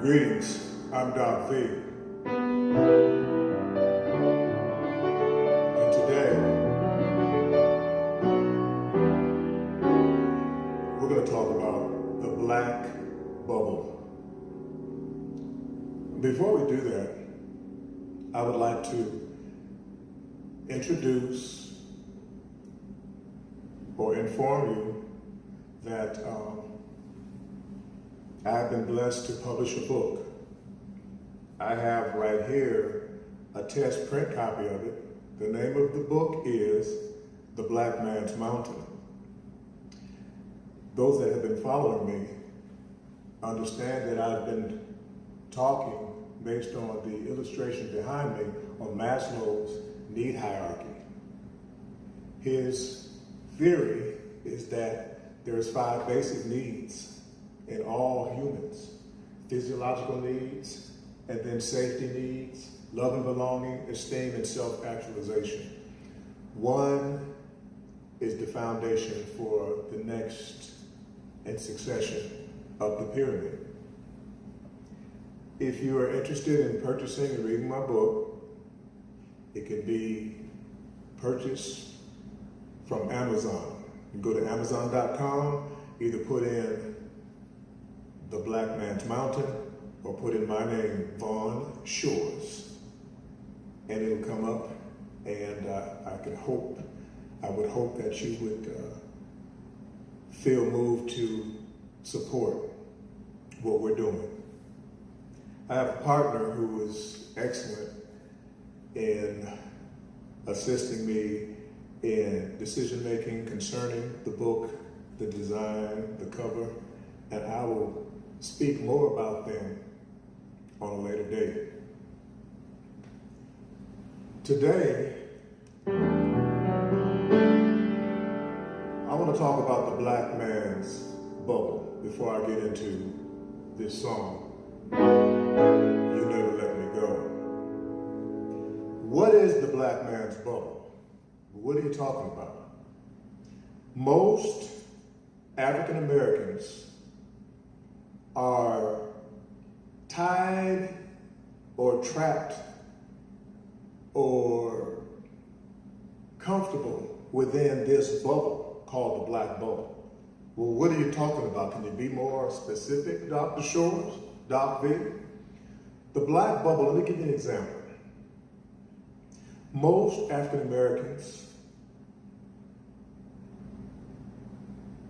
Greetings, I'm Doc V. And today, we're going to talk about the black bubble. Before we do that, I would like to introduce or inform you that I've been blessed to publish a book. I have right here a test print copy of it. The name of the book is The Black Man's Mountain. Those that have been following me understand that I've been talking based on the illustration behind me on Maslow's need hierarchy. His theory is that there's 5 basic needs in all humans: physiological needs, and then safety needs, love and belonging, esteem, and self-actualization. 1 is the foundation for the next in succession of the pyramid. If you are interested in purchasing and reading my book, it can be purchased from Amazon. You go to Amazon.com, either put in The Black Man's Mountain or put in my name, Vaughn Shores, and it'll come up, and I would hope that you would feel moved to support what we're doing. I have a partner who is excellent in assisting me in decision making concerning the book, the design, the cover, and I will speak more about them on a later date. Today, I want to talk about the black man's bubble before I get into this song, You Never Let Me Go. What is the black man's bubble? What are you talking about? Most African Americans are tied or trapped or comfortable within this bubble called the black bubble. Well, what are you talking about? Can you be more specific, Dr. Shores, Doc V? The black bubble, let me give you an example. Most African Americans,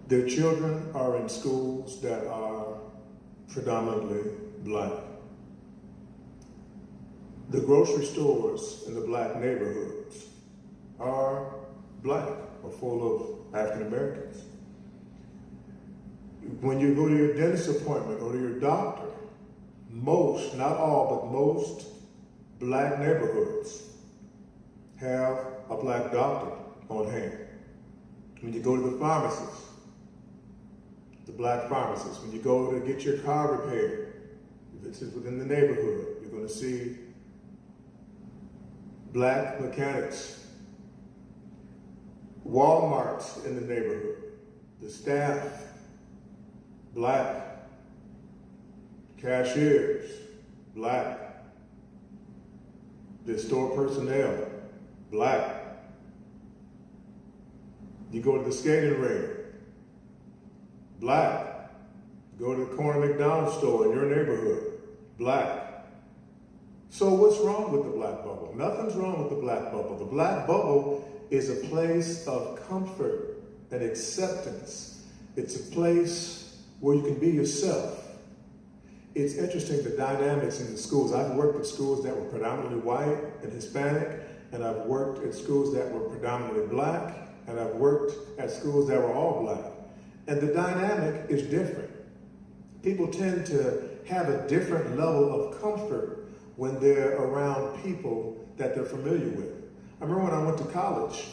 their children are in schools that are predominantly black. The grocery stores in the black neighborhoods are black or full of African Americans. When you go to your dentist appointment or to your doctor, most, not all, but most black neighborhoods have a black doctor on hand. When you go to the pharmacist, the black pharmacist, when you go to get your car repaired, if it's within the neighborhood, you're going to see black mechanics. Walmart's in the neighborhood, the staff, black. Cashiers, black. The store personnel, black. You go to the skating rink, black. Go to the corner McDonald's store in your neighborhood, black. So what's wrong with the black bubble? Nothing's wrong with the black bubble. The black bubble is a place of comfort and acceptance. It's a place where you can be yourself. It's interesting, the dynamics in the schools. I've worked at schools that were predominantly white and Hispanic, and I've worked at schools that were predominantly black, and I've worked at schools that were all black. And the dynamic is different. People tend to have a different level of comfort when they're around people that they're familiar with. I remember when I went to college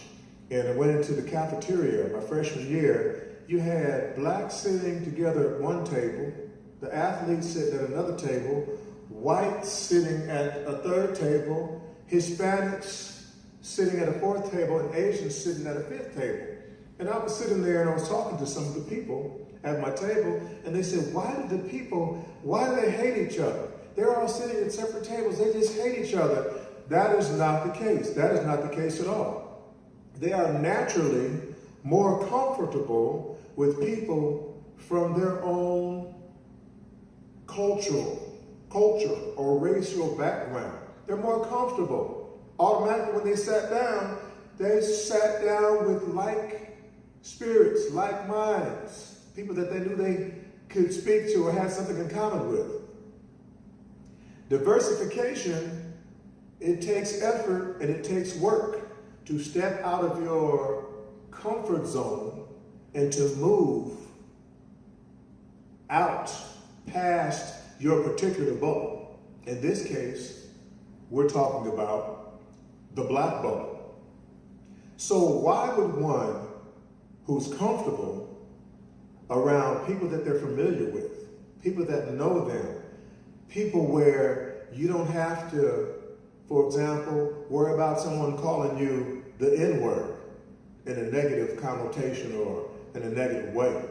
and I went into the cafeteria my freshman year, you had blacks sitting together at one table, the athletes sitting at another table, whites sitting at a third table, Hispanics sitting at a fourth table, and Asians sitting at a fifth table. And I was sitting there and I was talking to some of the people at my table, and they said, why do they hate each other? They're all sitting at separate tables, they just hate each other. That is not the case. That is not the case at all. They are naturally more comfortable with people from their own culture or racial background. They're more comfortable. Automatically when they sat down with like spirits, like minds, people that they knew they could speak to or had something in common with. Diversification, it takes effort and it takes work to step out of your comfort zone and to move out past your particular bubble. In this case, we're talking about the black bubble. So why would one who's comfortable around people that they're familiar with, people that know them, people where you don't have to, for example, worry about someone calling you the N-word in a negative connotation or in a negative way,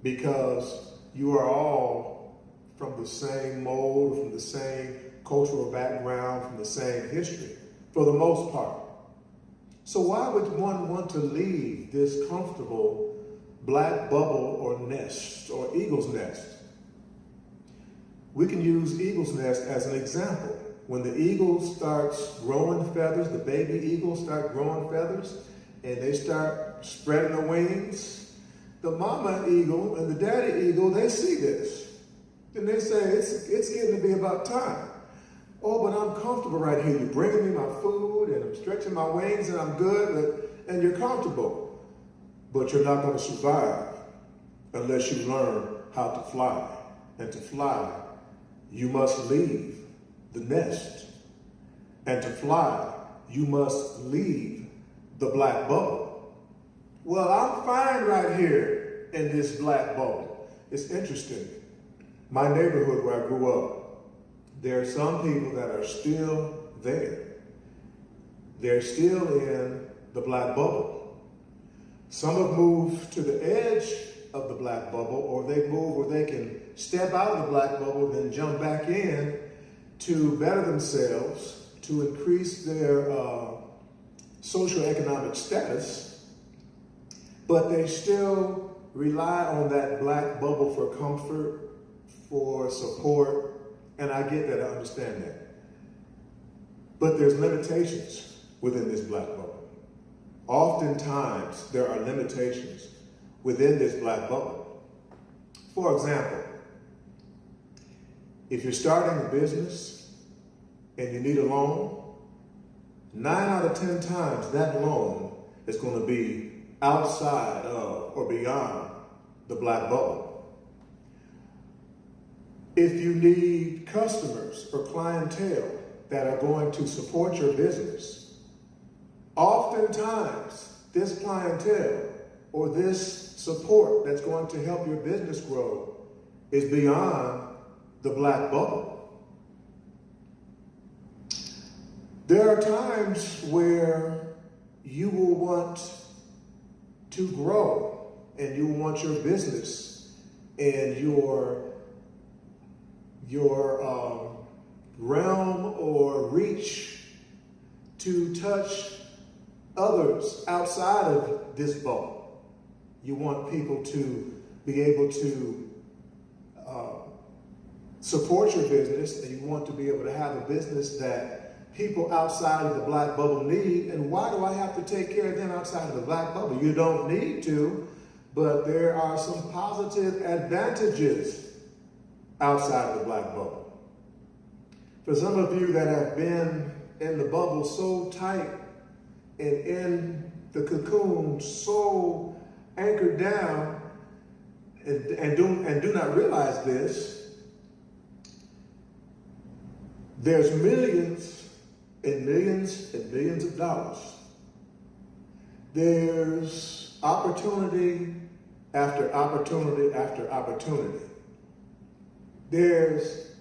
because you are all from the same mold, from the same cultural background, from the same history, for the most part. So why would one want to leave this comfortable black bubble or nest or eagle's nest? We can use eagle's nest as an example. When the eagle starts growing feathers, the baby eagles start growing feathers, and they start spreading their wings, the mama eagle and the daddy eagle, they see this. And they say, it's getting to be about time. Oh, but I'm comfortable right here. You're bringing me my food, and I'm stretching my wings, and I'm good, and you're comfortable. But you're not going to survive unless you learn how to fly. And to fly, you must leave the nest. And to fly, you must leave the black bubble. Well, I'm fine right here in this black bubble. It's interesting. My neighborhood where I grew up, there are some people that are still there. They're still in the black bubble. Some have moved to the edge of the black bubble, or they move where they can step out of the black bubble and then jump back in to better themselves, to increase their socioeconomic status, but they still rely on that black bubble for comfort, for support, and I get that, I understand that. But there's limitations within this black bubble. Oftentimes, there are limitations within this black bubble. For example, if you're starting a business and you need a loan, 9 out of 10 times that loan is going to be outside of or beyond the black bubble. If you need customers or clientele that are going to support your business, oftentimes this clientele or this support that's going to help your business grow is beyond the black bubble. There are times where you will want to grow and you want your business and your realm or reach to touch others outside of this bubble. You want people to be able to support your business, and you want to be able to have a business that people outside of the black bubble need. And why do I have to take care of them outside of the black bubble? You don't need to, but there are some positive advantages outside of the black bubble. For some of you that have been in the bubble so tight and in the cocoon so anchored down and do not realize this, there's millions and millions and millions of dollars. There's opportunity after opportunity after opportunity. There's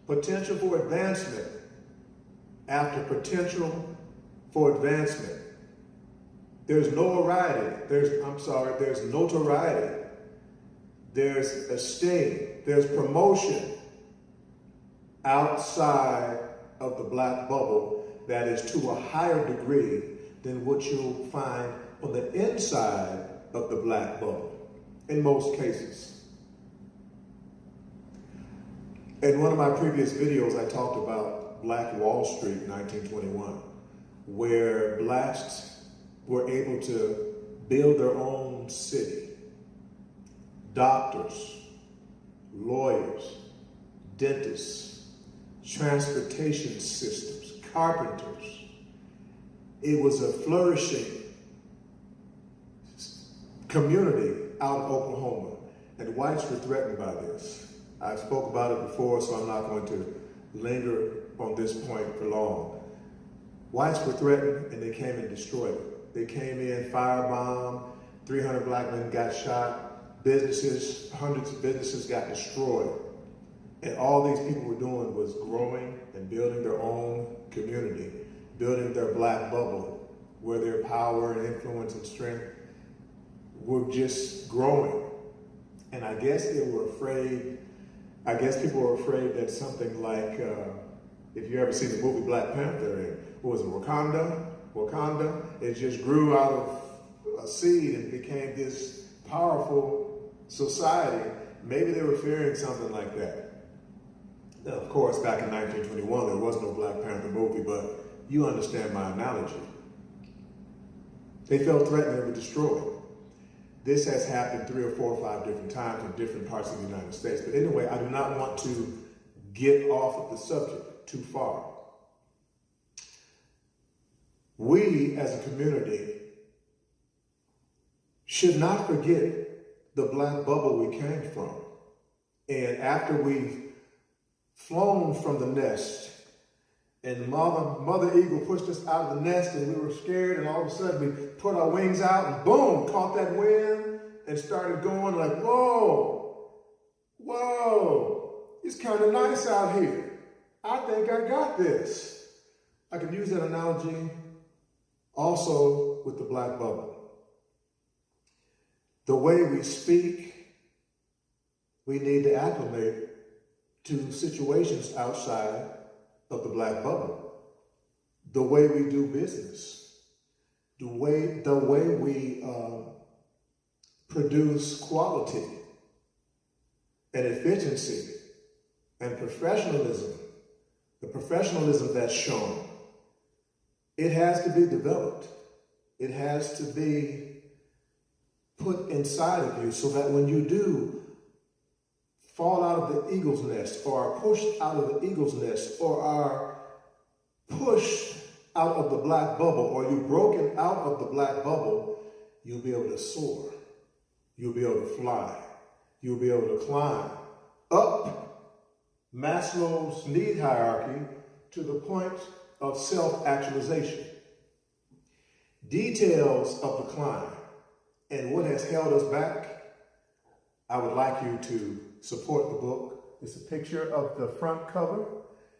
potential for advancement after potential for advancement. There's notoriety. There's notoriety. There's esteem. There's promotion outside of the black bubble that is to a higher degree than what you'll find on the inside of the black bubble, in most cases. In one of my previous videos, I talked about Black Wall Street in 1921, where blacks were able to build their own city. Doctors, lawyers, dentists, transportation systems, carpenters. It was a flourishing community out of Oklahoma, and whites were threatened by this. I spoke about it before, so I'm not going to linger on this point for long. Whites were threatened, and they came and destroyed it. They came in, firebombed, 300 black men got shot, businesses, hundreds of businesses got destroyed. And all these people were doing was growing and building their own community, building their black bubble, where their power and influence and strength were just growing. And I guess people were afraid that something like, if you ever seen the movie Black Panther, what was it, Wakanda, it just grew out of a seed and became this powerful society. Maybe they were fearing something like that. Now, of course, back in 1921, there was no Black Panther movie, but you understand my analogy. They felt threatened and were destroyed. This has happened 3 or 4 or 5 different times in different parts of the United States. But anyway, I do not want to get off of the subject too far. We as a community should not forget the black bubble we came from. And after we've flown from the nest, and Mother Eagle pushed us out of the nest, and we were scared, and all of a sudden we put our wings out, and boom, caught that wind, and started going like, whoa, it's kind of nice out here. I think I got this. I can use that analogy also with the black bubble. The way we speak, we need to acclimate to situations outside of the black bubble. The way we do business, the way we produce quality and efficiency and professionalism, the professionalism that's shown, it has to be developed. It has to be put inside of you so that when you do fall out of the eagle's nest, or are pushed out of the eagle's nest, or are pushed out of the black bubble, or you're broken out of the black bubble, you'll be able to soar. You'll be able to fly. You'll be able to climb up Maslow's need hierarchy to the point of self-actualization. Details of the climb and what has held us back, I would like you to support the book. It's a picture of the front cover,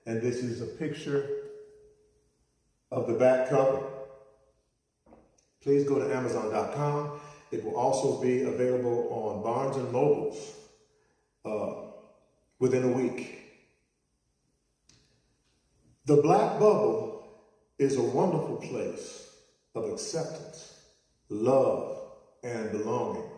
and this is a picture of the back cover. Please go to Amazon.com. It will also be available on Barnes & Nobles within a week. The black bubble is a wonderful place of acceptance, love, and belonging.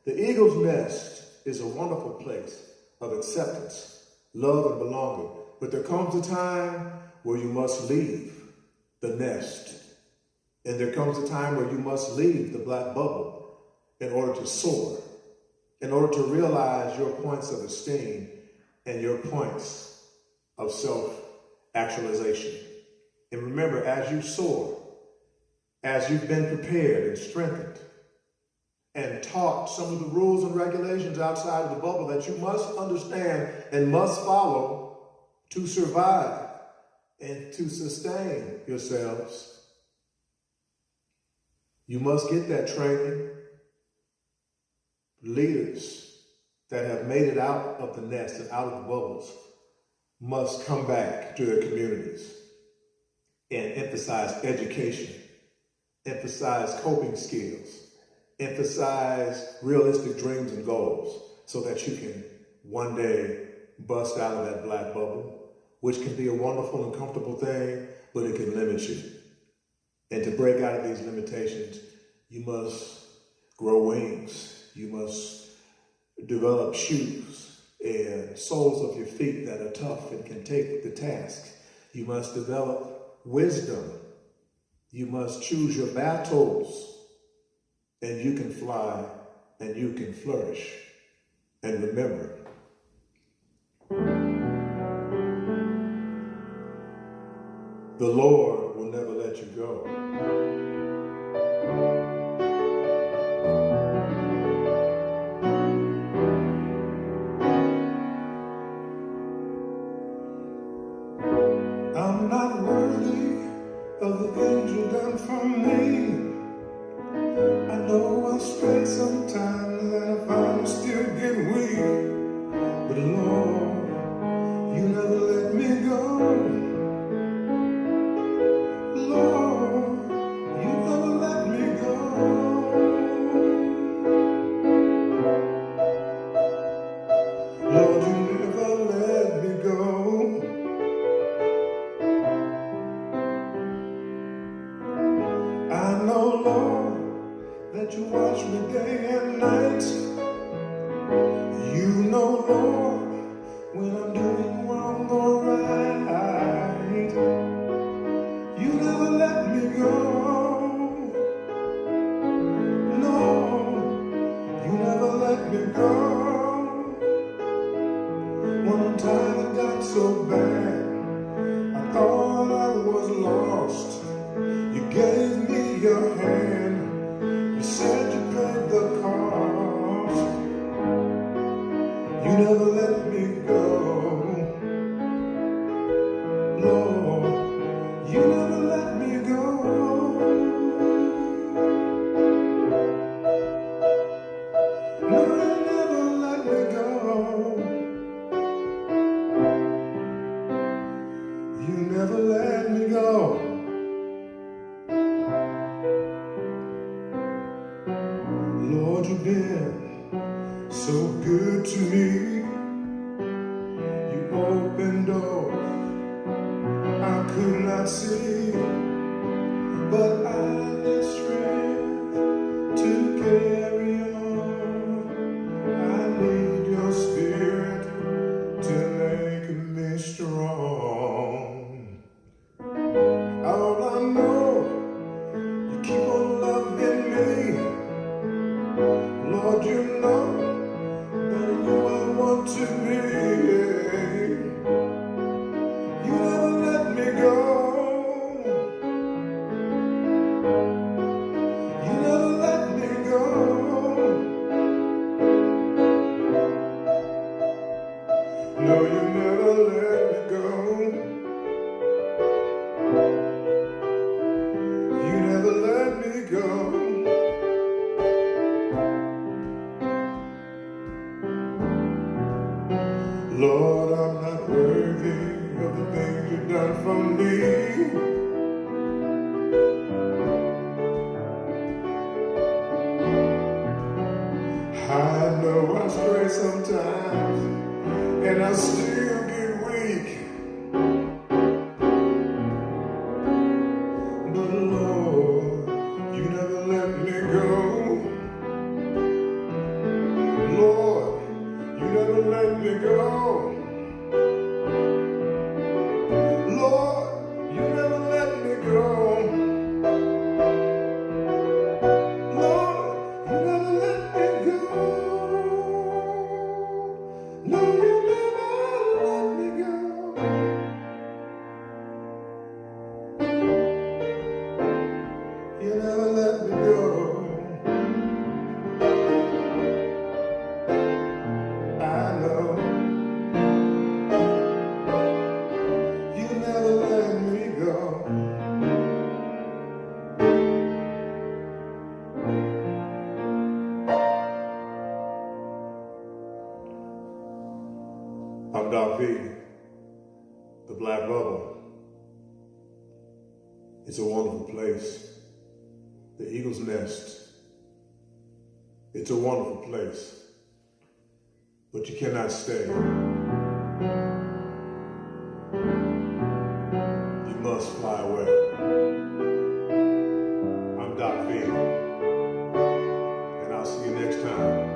The eagle's nest is a wonderful place of acceptance, love, and belonging. But there comes a time where you must leave the nest. And there comes a time where you must leave the black bubble in order to soar, in order to realize your points of esteem and your points of self-actualization. And remember, as you soar, as you've been prepared and strengthened and taught some of the rules and regulations outside of the bubble that you must understand and must follow to survive and to sustain yourselves, you must get that training. Leaders that have made it out of the nest and out of the bubbles must come back to their communities and emphasize education Emphasize coping skills. Emphasize realistic dreams and goals so that you can one day bust out of that black bubble, which can be a wonderful and comfortable thing, but it can limit you. And to break out of these limitations, you must grow wings. You must develop shoes and soles of your feet that are tough and can take the task. You must develop wisdom. You must choose your battles, and you can fly and you can flourish. And remember, the Lord will never let you go. I'm not worthy of the things you've done for me. I know I stray sometimes and I find I still get weak. But Lord, you never let me go. Lord, you never let me go. Lord, you never let me go. I know, Lord, that you watch me day and night. You know, Lord, when I'm doing wrong or right. You never let me go. No, you never let me go. One time it got so bad, I thought I was lost. You gave me your hand. You said you paid the cost. You never let me go. Lord, you never let me go. No, you never let me go. You never let me go. Lord, you've been so good to me. You opened doors I could not see, but I need strength to carry on. I need your spirit to make me strong. All I know, you keep on loving me. Lord, you know that you I want to be. You never let me go. You never let me go. No, you never let me go. You never let me go. Lord, I'm not worthy of the things you've done for me. I know I stray sometimes, and I still get weak. But Lord, you never let me go. Lord, you never let me go. Lord, you never let me go. Lord, you never let me go. No, you never let me go. You never let me go. I know. You never let me go. I'm Doc V, the Black Bubble. It's a wonderful place. eagle's nest. It's a wonderful place, but you cannot stay. You must fly away. I'm Doc V, and I'll see you next time.